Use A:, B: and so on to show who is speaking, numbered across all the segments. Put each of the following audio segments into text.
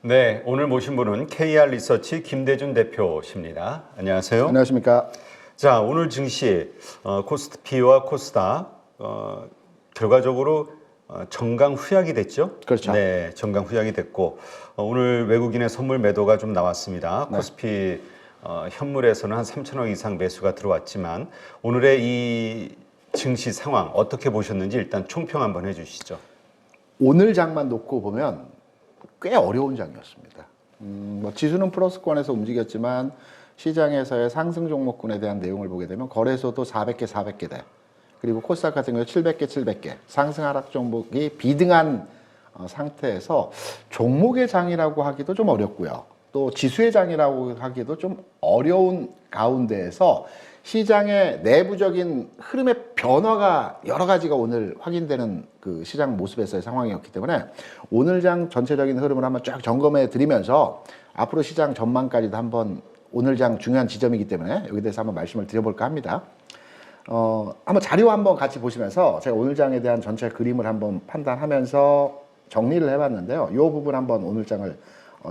A: 네, 오늘 모신 분은 KR 리서치 김대준 대표십니다. 안녕하세요.
B: 안녕하십니까.
A: 자, 오늘 증시 코스피와 코스닥 결과적으로 정강 후약이 됐죠?
B: 그렇죠.
A: 네, 정강 후약이 됐고 오늘 외국인의 선물 매도가 좀 나왔습니다.
B: 네.
A: 코스피 현물에서는 한 3천억 이상 매수가 들어왔지만 오늘의 이 증시 상황 어떻게 보셨는지 일단 총평 한번 해주시죠.
B: 오늘 장만 놓고 보면 꽤 어려운 장이었습니다. 지수는 플러스권에서 움직였지만 시장에서의 상승 종목군에 대한 내용을 보게 되면 거래소도 400개, 400개대. 그리고 코스닥 같은 경우 700개, 700개. 상승 하락 종목이 비등한 상태에서 종목의 장이라고 하기도 좀 어렵고요. 또 지수의 장이라고 하기도 좀 어려운 가운데에서 시장의 내부적인 흐름의 변화가 여러 가지가 오늘 확인되는 그 시장 모습에서의 상황이었기 때문에 오늘 장 전체적인 흐름을 한번 쫙 점검해 드리면서 앞으로 시장 전망까지도 한번 오늘 장 중요한 지점이기 때문에 여기 대해서 한번 말씀을 드려볼까 합니다. 한번 자료 한번 같이 보시면서 제가 오늘 장에 대한 전체 그림을 한번 판단하면서 정리를 해봤는데요. 이 부분 한번 오늘 장을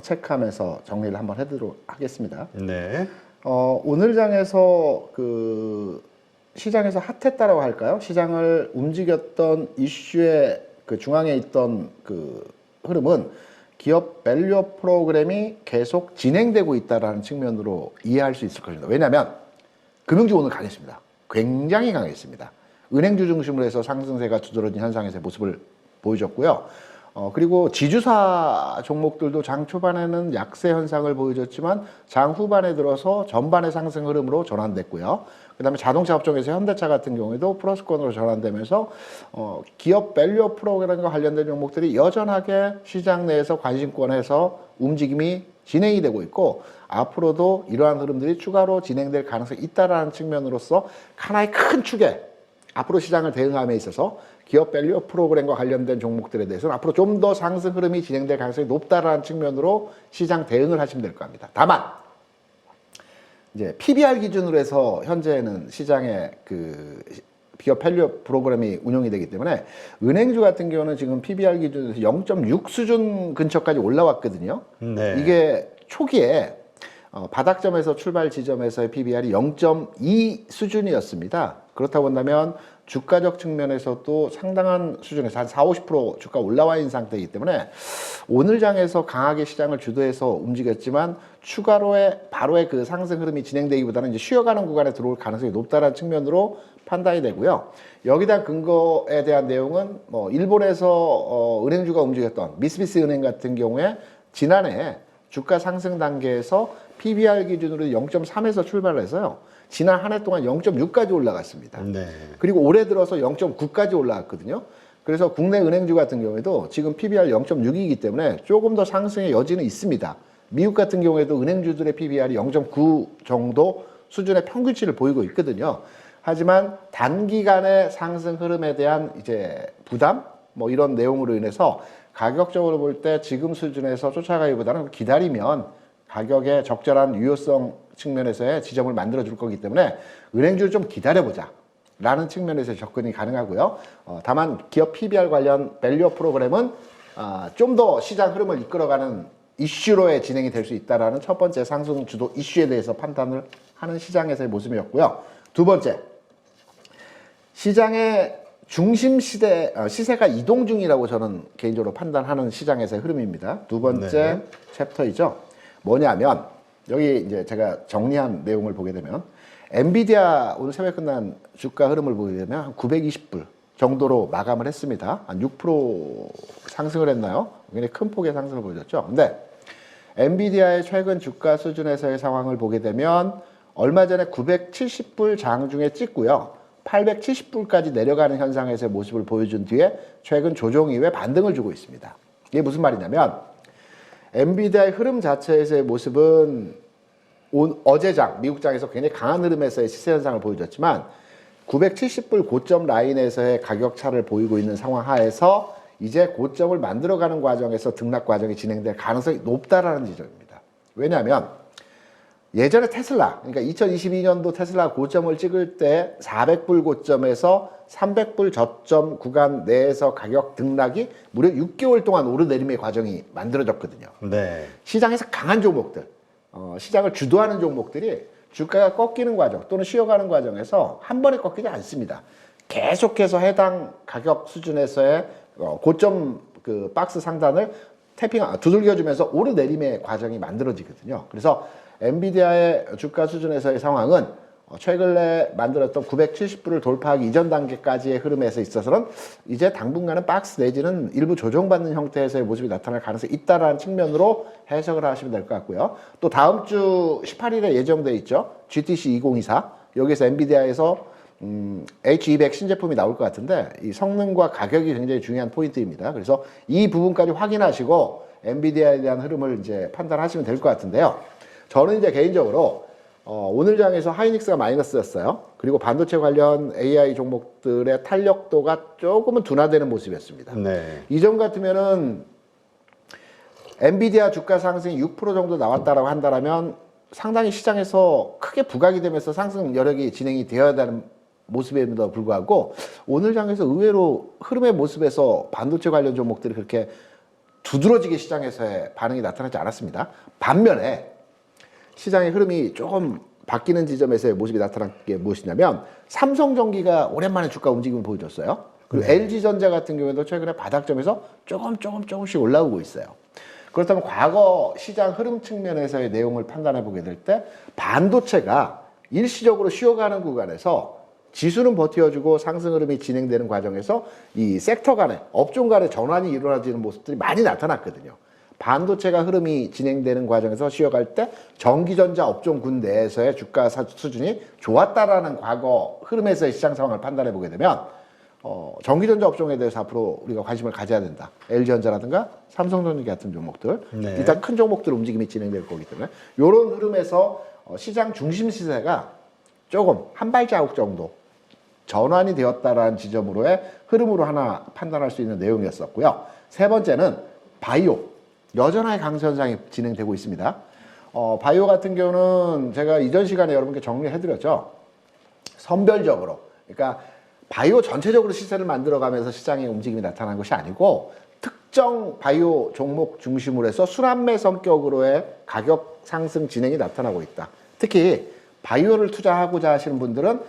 B: 체크하면서 정리를 한번 해드리도록 하겠습니다.
A: 네.
B: 오늘 장에서 그 시장에서 핫했다라고 할까요? 시장을 움직였던 이슈의 그 중앙에 있던 그 흐름은 기업 밸류업 프로그램이 계속 진행되고 있다라는 측면으로 이해할 수 있을 것입니다. 왜냐하면 금융주 오늘 강했습니다. 굉장히 강했습니다. 은행주 중심으로 해서 상승세가 두드러진 현상에서의 모습을 보여줬고요. 그리고 지주사 종목들도 장 초반에는 약세 현상을 보여줬지만 장 후반에 들어서 전반의 상승 흐름으로 전환됐고요. 그 다음에 자동차 업종에서 현대차 같은 경우에도 플러스권으로 전환되면서 기업 밸류업 프로그램과 관련된 종목들이 여전하게 시장 내에서 관심권에서 움직임이 진행이 되고 있고 앞으로도 이러한 흐름들이 추가로 진행될 가능성이 있다는 측면으로서 하나의 큰 축에 앞으로 시장을 대응함에 있어서 기업 밸류업 프로그램과 관련된 종목들에 대해서는 앞으로 좀 더 상승 흐름이 진행될 가능성이 높다라는 측면으로 시장 대응을 하시면 될 겁니다. 다만 이제 PBR 기준으로 해서 현재는 시장의 그 기업 밸류업 프로그램이 운영이 되기 때문에 은행주 같은 경우는 지금 PBR 기준에서 0.6 수준 근처까지 올라왔거든요.
A: 네.
B: 이게 초기에 바닥점에서 출발 지점에서의 PBR이 0.2 수준이었습니다. 그렇다고 한다면 주가적 측면에서도 상당한 수준에서 한 40, 50% 주가 올라와 있는 상태이기 때문에 오늘 장에서 강하게 시장을 주도해서 움직였지만 추가로의 바로의 그 상승 흐름이 진행되기보다는 이제 쉬어가는 구간에 들어올 가능성이 높다는 측면으로 판단이 되고요. 여기다 근거에 대한 내용은 일본에서 은행주가 움직였던 미쓰비시 은행 같은 경우에 지난해 주가 상승 단계에서 PBR 기준으로 0.3에서 출발을 해서요. 지난 한 해 동안 0.6까지 올라갔습니다.
A: 네.
B: 그리고 올해 들어서 0.9까지 올라갔거든요. 그래서 국내 은행주 같은 경우에도 지금 PBR 0.6이기 때문에 조금 더 상승의 여지는 있습니다. 미국 같은 경우에도 은행주들의 PBR이 0.9 정도 수준의 평균치를 보이고 있거든요. 하지만 단기간의 상승 흐름에 대한 이제 부담 이런 내용으로 인해서 가격적으로 볼 때 지금 수준에서 쫓아가기보다는 기다리면 가격의 적절한 유효성 측면에서의 지점을 만들어 줄 거기 때문에 은행주를 좀 기다려보자 라는 측면에서 접근이 가능하고요. 다만 기업 PBR 관련 밸류업 프로그램은 좀 더 시장 흐름을 이끌어가는 이슈로의 진행이 될 수 있다는 첫 번째 상승 주도 이슈에 대해서 판단을 하는 시장에서의 모습이었고요. 두 번째, 시장의 중심 시세가 이동 중이라고 저는 개인적으로 판단하는 시장에서의 흐름입니다. 두 번째 챕터이죠. 뭐냐면 여기 이제 제가 정리한 내용을 보게 되면 엔비디아 오늘 새벽에 끝난 주가 흐름을 보게 되면 한 920불 정도로 마감을 했습니다. 한 6% 상승을 했나요? 굉장히 큰 폭의 상승을 보여줬죠. 근데 엔비디아의 최근 주가 수준에서의 상황을 보게 되면 얼마 전에 970불 장중에 찍고요. 870불까지 내려가는 현상에서의 모습을 보여준 뒤에 최근 조정 이후에 반등을 주고 있습니다. 이게 무슨 말이냐면 엔비디아의 흐름 자체에서의 모습은 어제장, 미국장에서 굉장히 강한 흐름에서의 시세 현상을 보여줬지만 970불 고점 라인에서의 가격 차를 보이고 있는 상황 하에서 이제 고점을 만들어가는 과정에서 등락 과정이 진행될 가능성이 높다라는 지점입니다. 왜냐하면 예전에 테슬라, 그러니까 2022년도 테슬라 고점을 찍을 때 400불 고점에서 300불 저점 구간 내에서 가격 등락이 무려 6개월 동안 오르내림의 과정이 만들어졌거든요.
A: 네.
B: 시장에서 강한 종목들, 시장을 주도하는 종목들이 주가가 꺾이는 과정 또는 쉬어가는 과정에서 한 번에 꺾이지 않습니다. 계속해서 해당 가격 수준에서의 고점 그 박스 상단을 두들겨주면서 오르내림의 과정이 만들어지거든요. 그래서 엔비디아의 주가 수준에서의 상황은 최근에 만들었던 970불을 돌파하기 이전 단계까지의 흐름에서 있어서는 이제 당분간은 박스 내지는 일부 조정받는 형태에서의 모습이 나타날 가능성이 있다라는 측면으로 해석을 하시면 될 것 같고요. 또 다음 주 18일에 예정돼 있죠. GTC 2024 여기서 엔비디아에서 H200 신제품이 나올 것 같은데 이 성능과 가격이 굉장히 중요한 포인트입니다. 그래서 이 부분까지 확인하시고 엔비디아에 대한 흐름을 이제 판단하시면 될 것 같은데요. 저는 이제 개인적으로 오늘 장에서 하이닉스가 마이너스였어요. 그리고 반도체 관련 AI 종목들의 탄력도가 조금은 둔화되는 모습이었습니다.
A: 네.
B: 이전 같으면은 엔비디아 주가 상승이 6% 정도 나왔다라고 한다면 상당히 시장에서 크게 부각이 되면서 상승 여력이 진행이 되어야 되는 모습임에도 불구하고 오늘 장에서 의외로 흐름의 모습에서 반도체 관련 종목들이 그렇게 두드러지게 시장에서의 반응이 나타나지 않았습니다. 반면에 시장의 흐름이 조금 바뀌는 지점에서의 모습이 나타난 게 무엇이냐면 삼성전기가 오랜만에 주가 움직임을 보여줬어요. 그리고 LG전자 같은 경우에도 최근에 바닥점에서 조금씩 올라오고 있어요. 그렇다면 과거 시장 흐름 측면에서의 내용을 판단해 보게 될 때 반도체가 일시적으로 쉬어가는 구간에서 지수는 버텨주고 상승 흐름이 진행되는 과정에서 이 섹터 간의 업종 간의 전환이 이루어지는 모습들이 많이 나타났거든요. 반도체가 흐름이 진행되는 과정에서 쉬어갈 때 전기전자 업종군 내에서의 주가 수준이 좋았다라는 과거 흐름에서의 시장 상황을 판단해 보게 되면 전기전자 업종에 대해서 앞으로 우리가 관심을 가져야 된다. LG전자라든가 삼성전기 같은 종목들
A: 네.
B: 일단 큰 종목들 움직임이 진행될 거기 때문에 이런 흐름에서 시장 중심 시세가 조금 한 발자국 정도 전환이 되었다라는 지점으로의 흐름으로 하나 판단할 수 있는 내용이었었고요. 세 번째는 바이오. 여전하게 강세 현상이 진행되고 있습니다. 바이오 같은 경우는 제가 이전 시간에 여러분께 정리해드렸죠. 선별적으로. 그러니까 바이오 전체적으로 시세를 만들어가면서 시장의 움직임이 나타난 것이 아니고 특정 바이오 종목 중심으로 해서 순환매 성격으로의 가격 상승 진행이 나타나고 있다. 특히 바이오를 투자하고자 하시는 분들은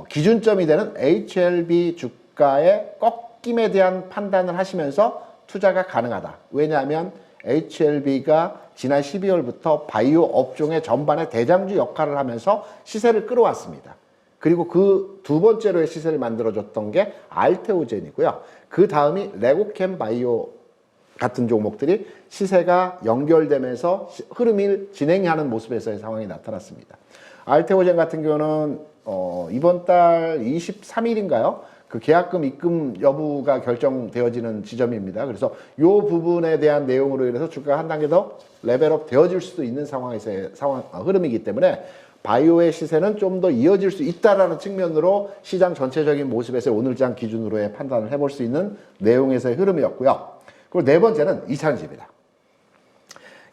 B: 기준점이 되는 HLB 주가의 꺾임에 대한 판단을 하시면서 투자가 가능하다. 왜냐하면 HLB가 지난 12월부터 바이오 업종의 전반의 대장주 역할을 하면서 시세를 끌어왔습니다. 그리고 그 두 번째로의 시세를 만들어줬던 게 알테오젠이고요. 그 다음이 레고캠 바이오 같은 종목들이 시세가 연결되면서 흐름을 진행하는 모습에서의 상황이 나타났습니다. 알테오젠 같은 경우는 이번 달 23일인가요? 그 계약금 입금 여부가 결정되어지는 지점입니다. 그래서 이 부분에 대한 내용으로 인해서 주가가 한 단계 더 레벨업 되어질 수도 있는 상황에서의 흐름이기 때문에 바이오의 시세는 좀 더 이어질 수 있다라는 측면으로 시장 전체적인 모습에서 오늘장 기준으로의 판단을 해볼 수 있는 내용에서의 흐름이었고요. 그리고 네 번째는 이차전지입니다.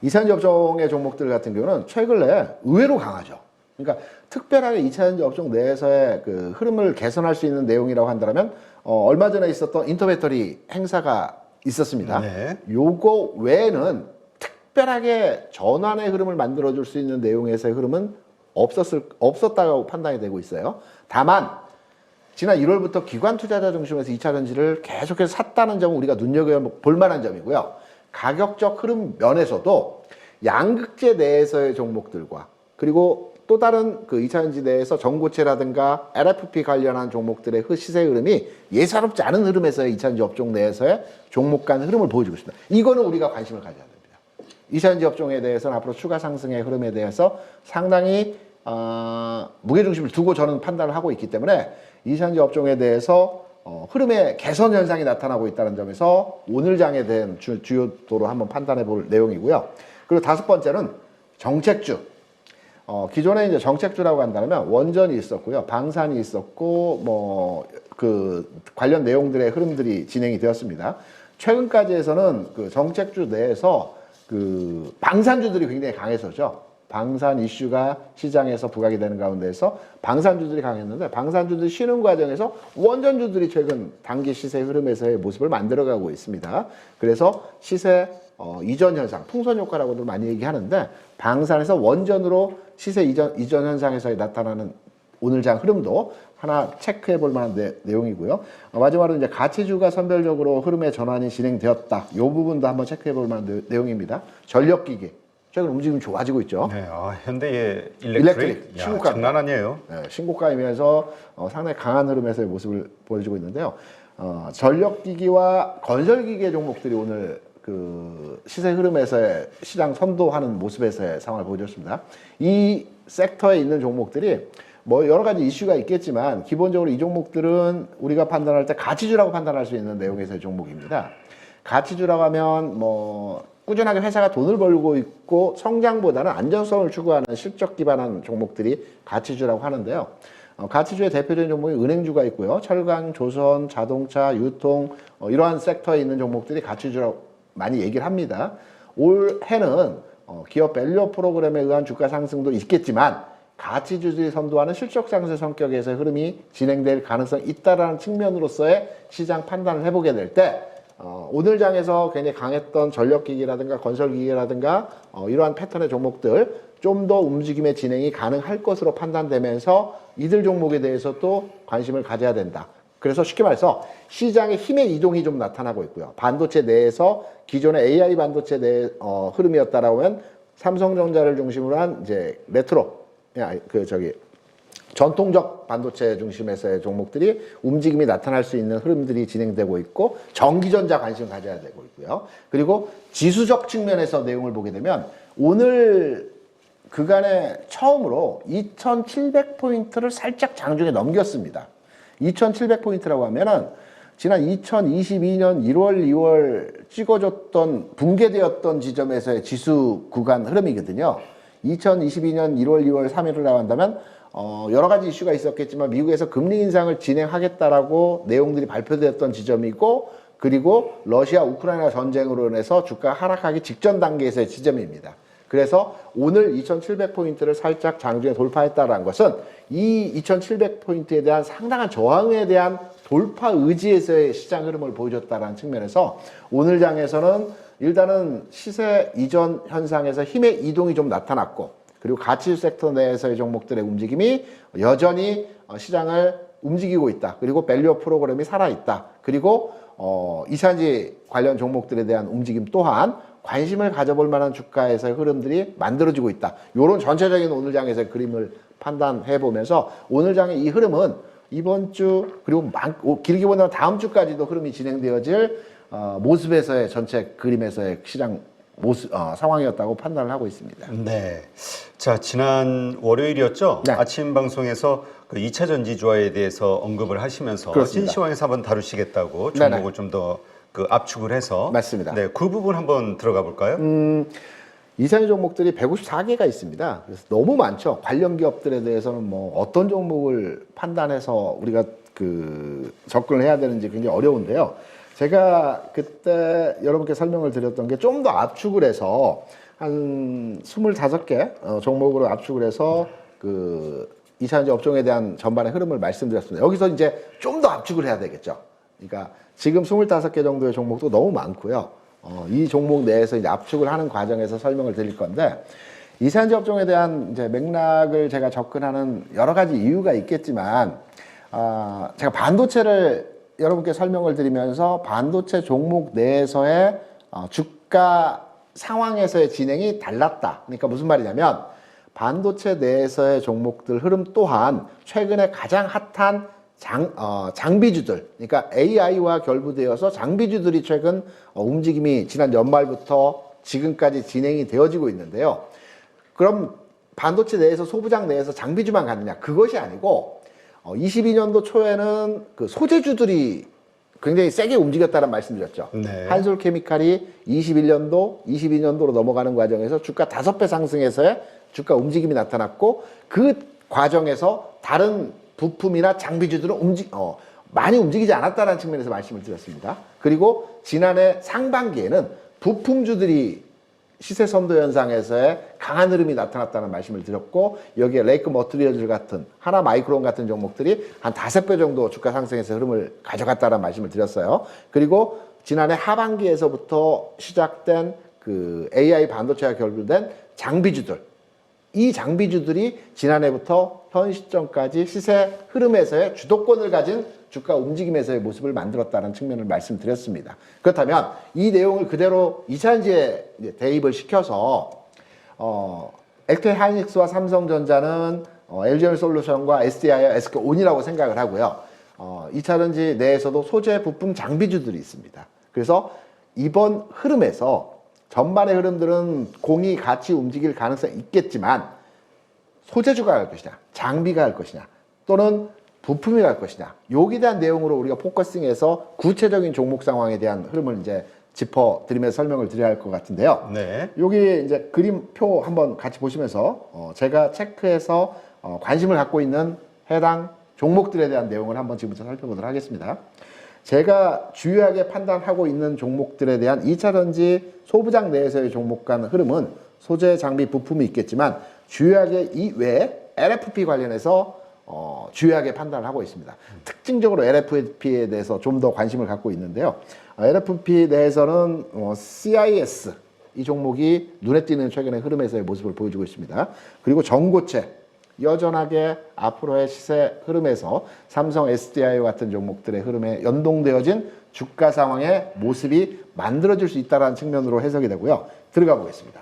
B: 이차전지 업종의 종목들 같은 경우는 최근에 의외로 강하죠. 그러니까 특별하게 2차전지 업종 내에서의 그 흐름을 개선할 수 있는 내용이라고 한다면 얼마 전에 있었던 인터배터리 행사가 있었습니다.
A: 네.
B: 요거 외에는 특별하게 전환의 흐름을 만들어줄 수 있는 내용에서의 흐름은 없었다고 판단이 되고 있어요. 다만 지난 1월부터 기관 투자자 중심에서 2차전지를 계속해서 샀다는 점은 우리가 눈여겨볼 만한 점이고요. 가격적 흐름 면에서도 양극재 내에서의 종목들과 그리고 또 다른 그 2차전지 내에서 전고체라든가 LFP 관련한 종목들의 시세 흐름이 예사롭지 않은 흐름에서의 2차전지 업종 내에서의 종목 간 흐름을 보여주고 있습니다. 이거는 우리가 관심을 가져야 됩니다. 2차전지 업종에 대해서는 앞으로 추가 상승의 흐름에 대해서 상당히 무게중심을 두고 저는 판단을 하고 있기 때문에 2차전지 업종에 대해서 흐름의 개선 현상이 나타나고 있다는 점에서 오늘 장에 대한 주요도로 한번 판단해 볼 내용이고요. 그리고 다섯 번째는 정책주. 기존에 이제 정책주라고 한다면 원전이 있었고요. 방산이 있었고, 그 관련 내용들의 흐름들이 진행이 되었습니다. 최근까지 해서는 그 정책주 내에서 그 방산주들이 굉장히 강했었죠. 방산 이슈가 시장에서 부각이 되는 가운데서 방산주들이 강했는데 방산주들이 쉬는 과정에서 원전주들이 최근 단기 시세 흐름에서의 모습을 만들어가고 있습니다. 그래서 시세 이전 현상, 풍선 효과라고도 많이 얘기하는데 방산에서 원전으로 시세 이전 현상에서 나타나는 오늘 장 흐름도 하나 체크해 볼 만한 내용이고요. 마지막으로 이제 가치주가 선별적으로 흐름의 전환이 진행되었다. 이 부분도 한번 체크해 볼 만한 내용입니다. 전력기기. 최근 움직임이 좋아지고 있죠.
A: 네, 현대의 일렉트릭. 야,
B: 신고가.
A: 장난 아니에요.
B: 네, 신고가이면서 상당히 강한 흐름에서의 모습을 보여주고 있는데요. 전력기기와 건설기계 종목들이 오늘 그 시세 흐름에서의 시장 선도하는 모습에서의 상황을 보여줬습니다. 이 섹터에 있는 종목들이 뭐 여러 가지 이슈가 있겠지만 기본적으로 이 종목들은 우리가 판단할 때 가치주라고 판단할 수 있는 내용에서의 종목입니다. 가치주라고 하면 뭐 꾸준하게 회사가 돈을 벌고 있고 성장보다는 안전성을 추구하는 실적 기반한 종목들이 가치주라고 하는데요. 가치주의 대표적인 종목이 은행주가 있고요. 철강, 조선, 자동차, 유통 이러한 섹터에 있는 종목들이 가치주라고 많이 얘기를 합니다. 올해는 기업 밸류 프로그램에 의한 주가 상승도 있겠지만 가치주들이 선도하는 실적 상승 성격에서 흐름이 진행될 가능성이 있다라는 측면으로서의 시장 판단을 해보게 될 때 오늘 장에서 굉장히 강했던 전력기기라든가 건설기기라든가 이러한 패턴의 종목들 좀 더 움직임의 진행이 가능할 것으로 판단되면서 이들 종목에 대해서 또 관심을 가져야 된다. 그래서 쉽게 말해서 시장의 힘의 이동이 좀 나타나고 있고요. 반도체 내에서 기존의 AI 반도체 내 흐름이었다라고 하면 삼성전자를 중심으로 한 이제 레트로 전통적 반도체 중심에서의 종목들이 움직임이 나타날 수 있는 흐름들이 진행되고 있고 전기전자 관심을 가져야 되고 있고요. 그리고 지수적 측면에서 내용을 보게 되면 오늘 그간에 처음으로 2700포인트를 살짝 장중에 넘겼습니다. 2700포인트라고 하면은 지난 2022년 1월, 2월 찍어줬던 붕괴되었던 지점에서의 지수 구간 흐름이거든요. 2022년 1월, 2월 3일이라고 한다면 여러 가지 이슈가 있었겠지만 미국에서 금리 인상을 진행하겠다라고 내용들이 발표되었던 지점이고 그리고 러시아 우크라이나 전쟁으로 인해서 주가 하락하기 직전 단계에서의 지점입니다. 그래서 오늘 2700포인트를 살짝 장중에 돌파했다는 것은 이 2700포인트에 대한 상당한 저항에 대한 돌파 의지에서의 시장 흐름을 보여줬다는 측면에서 오늘 장에서는 일단은 시세 이전 현상에서 힘의 이동이 좀 나타났고 그리고 가치 섹터 내에서의 종목들의 움직임이 여전히 시장을 움직이고 있다. 그리고 밸류 프로그램이 살아있다. 그리고 이산지 관련 종목들에 대한 움직임 또한 관심을 가져볼 만한 주가에서의 흐름들이 만들어지고 있다. 이런 전체적인 오늘 장에서의 그림을 판단해 보면서 오늘 장의 이 흐름은 이번 주 그리고 길게 보면 다음 주까지도 흐름이 진행되어질 모습에서의 전체 그림에서의 시장 모습 상황이었다고 판단을 하고 있습니다.
A: 네. 자, 지난 월요일이었죠?
B: 네.
A: 아침 방송에서 그 2차 전지주화에 대해서 언급을 하시면서
B: 그렇습니다.
A: 진시황에서 한번 다루시겠다고
B: 네네.
A: 종목을 좀 더 그 압축을 해서
B: 맞습니다.
A: 네, 그 부분 한번 들어가 볼까요?
B: 이산의 종목들이 154개가 있습니다. 그래서 너무 많죠. 관련 기업들에 대해서는 뭐 어떤 종목을 판단해서 우리가 그 접근을 해야 되는지 굉장히 어려운데요. 제가 그때 여러분께 설명을 드렸던 게 좀 더 압축을 해서 한 25개 종목으로 압축을 해서 그 이산지 업종에 대한 전반의 흐름을 말씀드렸습니다. 여기서 이제 좀 더 압축을 해야 되겠죠. 그러니까 지금 25개 정도의 종목도 너무 많고요. 이 종목 내에서 이제 압축을 하는 과정에서 설명을 드릴 건데 이산지 업종에 대한 이제 맥락을 제가 접근하는 여러 가지 이유가 있겠지만 제가 반도체를 여러분께 설명을 드리면서 반도체 종목 내에서의 주가 상황에서의 진행이 달랐다. 그러니까 무슨 말이냐면 반도체 내에서의 종목들 흐름 또한 최근에 가장 핫한 장비주들, 그러니까 AI와 결부되어서 장비주들이 최근 움직임이 지난 연말부터 지금까지 진행이 되어지고 있는데요. 그럼 반도체 내에서 소부장 내에서 장비주만 가느냐? 그것이 아니고 22년도 초에는 그 소재주들이 굉장히 세게 움직였다는 말씀드렸죠.
A: 네.
B: 한솔케미칼이 21년도, 22년도로 넘어가는 과정에서 주가 5배 상승해서의 주가 움직임이 나타났고 그 과정에서 다른 부품이나 장비주들은 많이 움직이지 않았다는 측면에서 말씀을 드렸습니다. 그리고 지난해 상반기에는 부품주들이 시세 선도 현상에서의 강한 흐름이 나타났다는 말씀을 드렸고, 여기에 레이크 머티리얼즈 같은 하나 마이크론 같은 종목들이 한 5배 정도 주가 상승에서 흐름을 가져갔다는 말씀을 드렸어요. 그리고 지난해 하반기에서부터 시작된 그 AI 반도체와 결부된 장비주들, 이 장비주들이 지난해부터 현 시점까지 시세 흐름에서의 주도권을 가진 주가 움직임에서의 모습을 만들었다는 측면을 말씀드렸습니다. 그렇다면 이 내용을 그대로 이차전지에 대입을 시켜서 LK 하이닉스와 삼성전자는 LG에너솔루션과 SDI와 SK온이라고 생각을 하고요. 2차전지 내에서도 소재 부품 장비주들이 있습니다. 그래서 이번 흐름에서 전반의 흐름들은 공이 같이 움직일 가능성이 있겠지만 소재주가 갈 것이냐, 장비가 갈 것이냐, 또는 부품이 갈 것이냐, 여기에 대한 내용으로 우리가 포커싱해서 구체적인 종목 상황에 대한 흐름을 이제 짚어드리면서 설명을 드려야 할 것 같은데요.
A: 네.
B: 여기 이제 그림표 한번 같이 보시면서 제가 체크해서 관심을 갖고 있는 해당 종목들에 대한 내용을 한번 지금부터 살펴보도록 하겠습니다. 제가 주요하게 판단하고 있는 종목들에 대한 2차전지 소부장 내에서의 종목 간 흐름은 소재, 장비, 부품이 있겠지만 주요하게 이 외에 LFP 관련해서 주요하게 판단을 하고 있습니다. 특징적으로 LFP에 대해서 좀 더 관심을 갖고 있는데요. LFP 내에서는 CIS 이 종목이 눈에 띄는 최근의 흐름에서의 모습을 보여주고 있습니다. 그리고 전고체 여전하게 앞으로의 시세 흐름에서 삼성 SDI 같은 종목들의 흐름에 연동되어진 주가 상황의 모습이 만들어질 수 있다는 측면으로 해석이 되고요. 들어가 보겠습니다.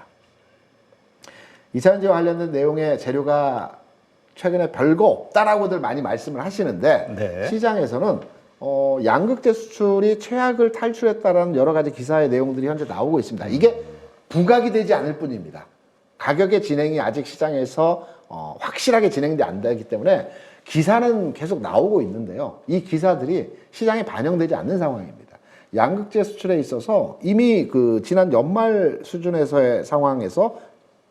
B: 이차전지와 관련된 내용의 재료가 최근에 별거 없다라고들 많이 말씀을 하시는데
A: 네.
B: 시장에서는 양극재 수출이 최악을 탈출했다라는 여러 가지 기사의 내용들이 현재 나오고 있습니다. 이게 부각이 되지 않을 뿐입니다. 가격의 진행이 아직 시장에서 확실하게 진행이 안 되기 때문에 기사는 계속 나오고 있는데요. 이 기사들이 시장에 반영되지 않는 상황입니다. 양극재 수출에 있어서 이미 그 지난 연말 수준에서의 상황에서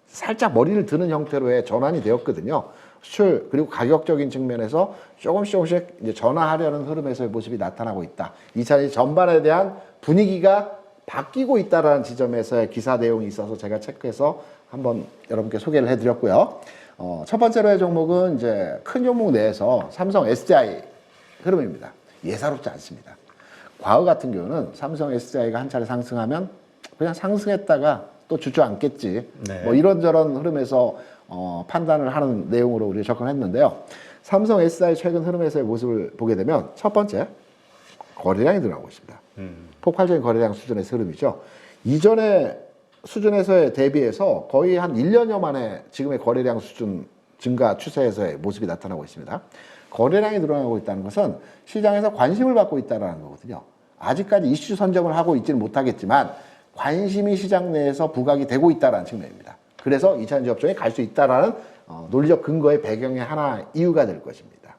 B: 살짝 머리를 드는 형태로의 전환이 되었거든요. 수출 그리고 가격적인 측면에서 조금씩 이제 전환하려는 흐름에서의 모습이 나타나고 있다. 2차전지 전반에 대한 분위기가 바뀌고 있다라는 지점에서의 기사 내용이 있어서 제가 체크해서 한번 여러분께 소개를 해드렸고요. 첫 번째로의 종목은 이제 큰 종목 내에서 삼성 SDI 흐름입니다. 예사롭지 않습니다. 과거 같은 경우는 삼성 SDI가 한 차례 상승하면 그냥 상승했다가 또 주저앉겠지.
A: 네.
B: 뭐 이런저런 흐름에서 판단을 하는 내용으로 우리가 접근했는데요. 삼성 SDI 최근 흐름에서의 모습을 보게 되면 첫 번째 거래량이 들어가고 있습니다. 폭발적인 거래량 수준의 흐름이죠. 이전의 수준에서의 대비해서 거의 한 1년여 만에 지금의 거래량 수준 증가 추세에서의 모습이 나타나고 있습니다. 거래량이 늘어나고 있다는 것은 시장에서 관심을 받고 있다는 거거든요. 아직까지 이슈 선점을 하고 있지는 못하겠지만 관심이 시장 내에서 부각이 되고 있다는 측면입니다. 그래서 2차전지 업종에 갈 수 있다는 논리적 근거의 배경의 하나 이유가 될 것입니다.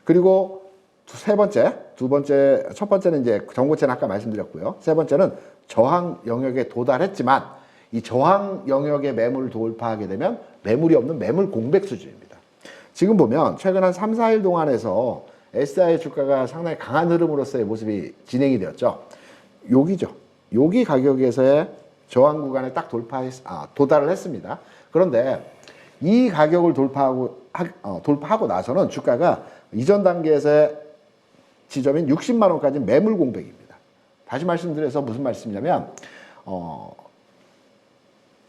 B: 그리고 첫 번째는 이제 전고체는 아까 말씀드렸고요. 세 번째는 저항 영역에 도달했지만 이 저항 영역의 매물을 돌파하게 되면 매물이 없는 매물 공백 수준입니다. 지금 보면 최근 한 3, 4일 동안에서 SDI 주가가 상당히 강한 흐름으로서의 모습이 진행이 되었죠. 여기죠. 여기 가격에서의 저항 구간에 딱 도달을 했습니다. 그런데 이 가격을 돌파하고 나서는 주가가 이전 단계에서의 지점인 60만 원까지 매물 공백입니다. 다시 말씀드려서 무슨 말씀이냐면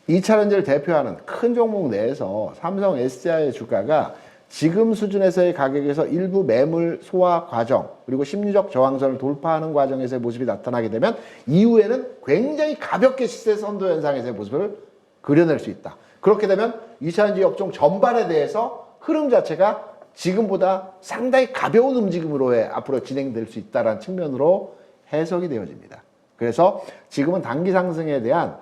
B: 2차전지를 대표하는 큰 종목 내에서 삼성 SDI의 주가가 지금 수준에서의 가격에서 일부 매물 소화 과정 그리고 심리적 저항선을 돌파하는 과정에서의 모습이 나타나게 되면 이후에는 굉장히 가볍게 시세 선도 현상에서의 모습을 그려낼 수 있다. 그렇게 되면 2차전지 업종 전반에 대해서 흐름 자체가 지금보다 상당히 가벼운 움직임으로의 앞으로 진행될 수 있다는 측면으로 해석이 되어집니다. 그래서 지금은 단기 상승에 대한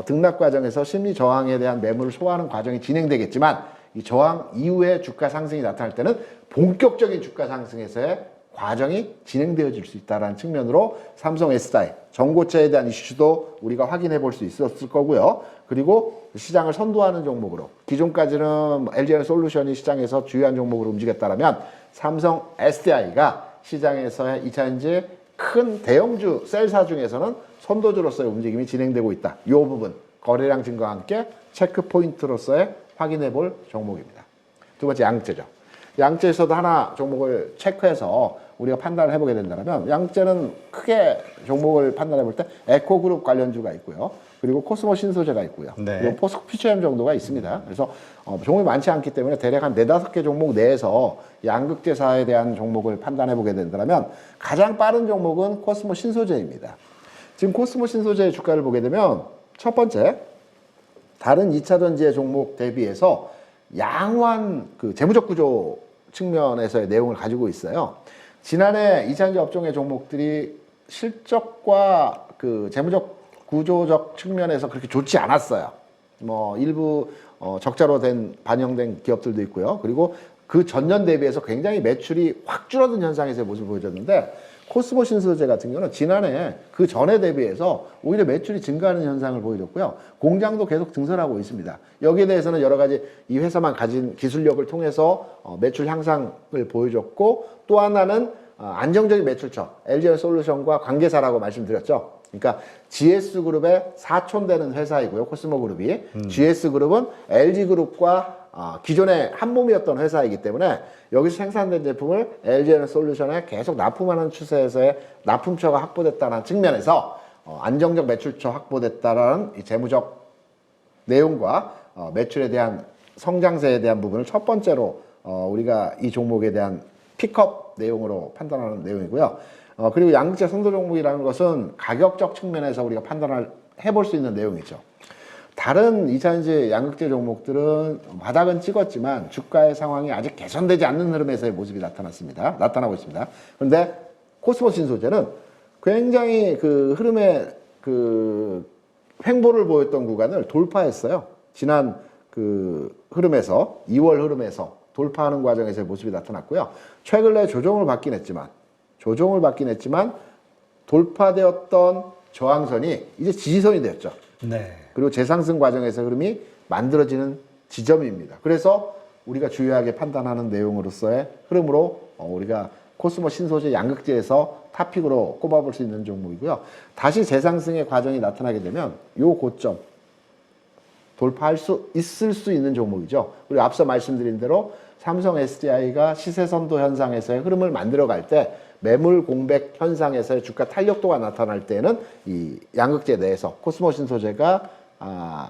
B: 등락 과정에서 심리 저항에 대한 매물을 소화하는 과정이 진행되겠지만 이 저항 이후에 주가 상승이 나타날 때는 본격적인 주가 상승에서의 과정이 진행되어질 수 있다는 측면으로 삼성 SDI 전고체에 대한 이슈도 우리가 확인해 볼 수 있었을 거고요. 그리고 시장을 선도하는 종목으로 기존까지는 LG에너솔루션이 시장에서 주요한 종목으로 움직였다면 삼성 SDI가 시장에서의 2차전지 큰 대형주 셀사 중에서는 선도주로서의 움직임이 진행되고 있다. 이 부분 거래량 증가와 함께 체크 포인트로서의 확인해 볼 종목입니다. 두 번째 양재죠. 양재에서도 하나 종목을 체크해서 우리가 판단을 해보게 된다면 양재는 크게 종목을 판단해 볼 때 에코그룹 관련주가 있고요. 그리고 코스모 신소재가 있고요.
A: 네.
B: 그리고 포스코퓨처엠 정도가 있습니다. 그래서 종목이 많지 않기 때문에 대략 한 4-5개 종목 내에서 양극재사에 대한 종목을 판단해 보게 된다면 가장 빠른 종목은 코스모 신소재입니다. 지금 코스모 신소재의 주가를 보게 되면 첫 번째, 다른 2차 전지의 종목 대비해서 양호한 그 재무적 구조 측면에서의 내용을 가지고 있어요. 지난해 2차 전지 업종의 종목들이 실적과 그 재무적 구조적 측면에서 그렇게 좋지 않았어요. 뭐 일부 적자로 반영된 기업들도 있고요. 그리고 그 전년 대비해서 굉장히 매출이 확 줄어든 현상에서의 모습을 보여줬는데 코스모 신소재 같은 경우는 지난해 그 전에 대비해서 오히려 매출이 증가하는 현상을 보여줬고요. 공장도 계속 증설하고 있습니다. 여기에 대해서는 여러 가지 이 회사만 가진 기술력을 통해서 매출 향상을 보여줬고 또 하나는 안정적인 매출처, LG에너솔루션과 관계사라고 말씀드렸죠. 그러니까 GS그룹의 사촌되는 회사이고요. 코스모그룹이. GS그룹은 LG그룹과 기존의 한 몸이었던 회사이기 때문에 여기서 생산된 제품을 LG에너솔루션에 계속 납품하는 추세에서의 납품처가 확보됐다는 측면에서 안정적 매출처 확보됐다라는 이 재무적 내용과 매출에 대한 성장세에 대한 부분을 첫 번째로 우리가 이 종목에 대한 픽업 내용으로 판단하는 내용이고요. 그리고 양극재 선도 종목이라는 것은 가격적 측면에서 우리가 판단을 해볼 수 있는 내용이죠. 다른 2차전지 양극재 종목들은 바닥은 찍었지만 주가의 상황이 아직 개선되지 않는 흐름에서의 모습이 나타나고 있습니다. 그런데 코스모 신소재는 굉장히 그 흐름의 그 횡보를 보였던 구간을 돌파했어요. 지난 그 흐름에서 2월 흐름에서 돌파하는 과정에서의 모습이 나타났고요. 최근에 조정을 받긴 했지만 돌파되었던 저항선이 이제 지지선이 되었죠.
A: 네.
B: 그리고 재상승 과정에서 흐름이 만들어지는 지점입니다. 그래서 우리가 주요하게 판단하는 내용으로서의 흐름으로 우리가 코스모 신소재 양극재에서 탑픽으로 꼽아볼 수 있는 종목이고요. 다시 재상승의 과정이 나타나게 되면 이 고점 돌파할 수 있을 수 있는 종목이죠. 그리고 앞서 말씀드린 대로 삼성 SDI가 시세선도 현상에서의 흐름을 만들어갈 때 매물 공백 현상에서의 주가 탄력도가 나타날 때는 이 양극재 내에서 코스모 신소재가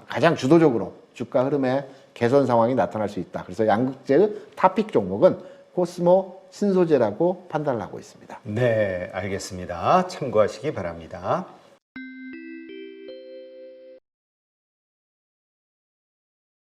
B: 가장 주도적으로 주가 흐름의 개선 상황이 나타날 수 있다. 그래서 양극재의 탑픽 종목은 코스모 신소재라고 판단을 하고 있습니다.
A: 네, 알겠습니다. 참고하시기 바랍니다.